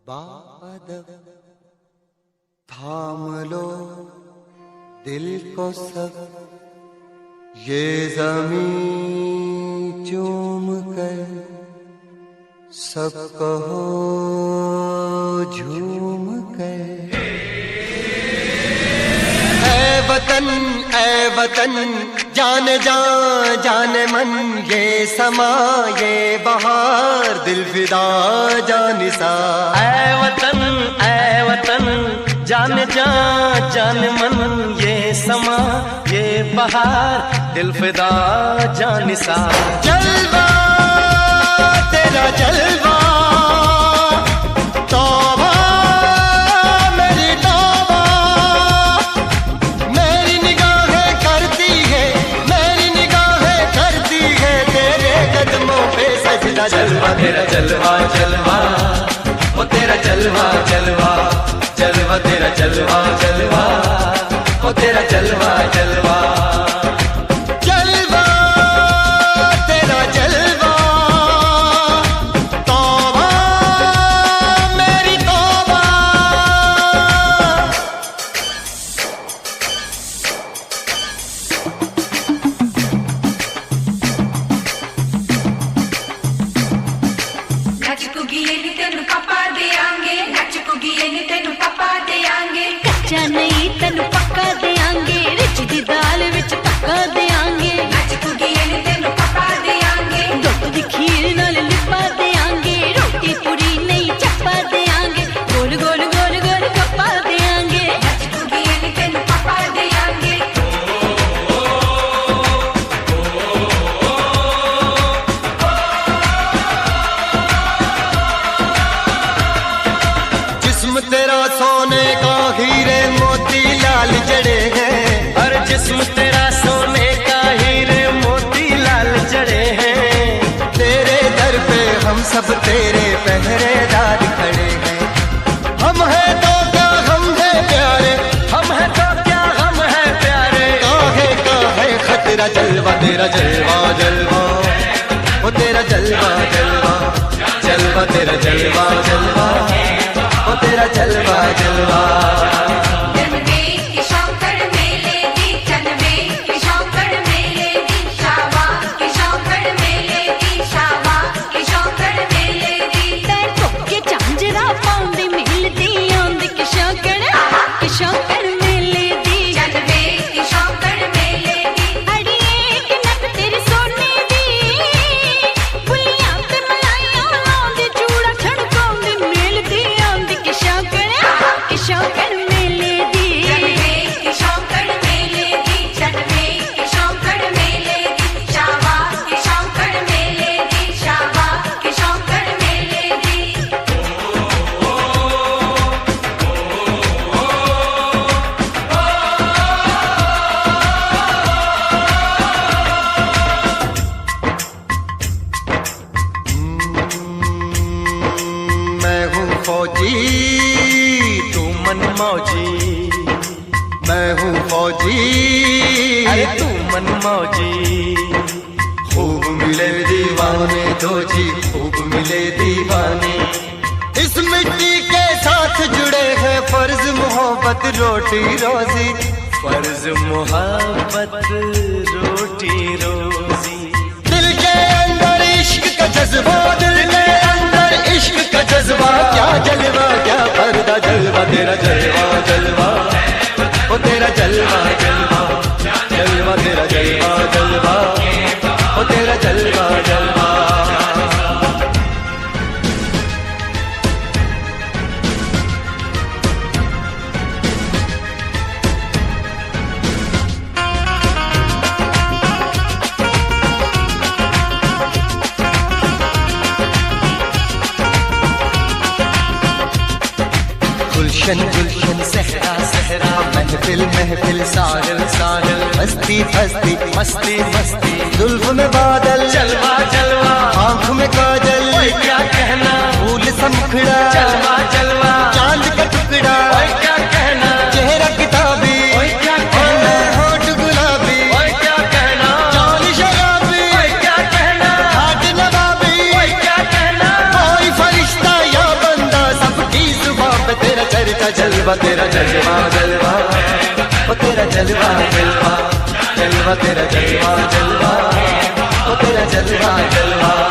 बादल थाम लो दिल को सब, ये ज़मीं चूम कर सब कहो झूम कर। ऐ वतन जान जान जान मन, ये समा ये बहार दिल फिदा जानिसा। ऐ वतन जान जान जान मन, ये समा ये बहार दिल फिदा जानिसा। जलवा तेरा जलवा, तौबा मेरी तौबा, मेरी निगाहें करती है, मेरी निगाहें करती है तेरे कदमों पे सजदा। जलवा तेरा जलवा जलवा, वो तेरा जलवा जलवा, जलवा तेरा जलवा जलवा, वो तेरा जलवा जलवा। कच्चा नहीं तेन पक्का देंगे, रिच दी दाल विच पक्का देंगे। दुध दी खीर नाल लिपा देंगे, रोटी पूरी नहीं चप्पा देंगे, गोल गोल गोल गोल कप्पा देंगे। जिस्म तेरा सोने का हीरे मोती लाल जड़े हैं, हर जिस्म तेरा सोने का हीरे मोती लाल जड़े हैं। तेरे दर पे हम सब तेरे पहरेदार खड़े हैं। हम हैं तो क्या हम है प्यारे, हम हैं तो क्या हम हैं प्यारे। काहे का है खतरा। जलवा तेरा जलवा जलवा, वो तेरा जलवा जलवा, जलवा तेरा जलवा जलवा, वो तेरा जलवा जलवा। फौजी तू मन मौजी, मैं हूँ फौजी, अरे तू मन मौजी। खूब मिले दीवाने दो जी, खूब मिले दीवाने। इस मिट्टी के साथ जुड़े हैं फर्ज मोहब्बत रोटी रोजी, फर्ज मोहब्बत रोटी रोजी। दिल के अंदर इश्क का जज्बा, दिल के अंदर इश्क का जज्बा। क्या जलवा क्या पर्दा, जलवा तेरा जलवा जलवा, वो तेरा जलवा जलवा, जलवा तेरा जलवा जलवा, वो तेरा जलवा जलवा। गुलशन गुलशन सहरा सहरा, महफिल महफिल साहिल साहिल, मस्ती मस्ती मस्ती मस्ती। जुल्फ में बादल, जलवा जलवा, आँख में काजल, ओए क्या कहना, फूल समखड़ा, जलवा जलवा, चांद का टुकड़ा, ओए क्या कहना, चेहरा किताबी, ओए क्या कहना, होठ गुलाबी, ओए क्या कहना, चाल शराबी, ओए क्या कहना, हाथ नवाबी, ओए क्या कहना। कोई फरिश्ता या बंदा सबकी का जलवा तेरा जलवा जलवा ओ तेरा जलवा जलवा जलवा तेरा जलवा जलवा ओ तेरा जलवा जलवा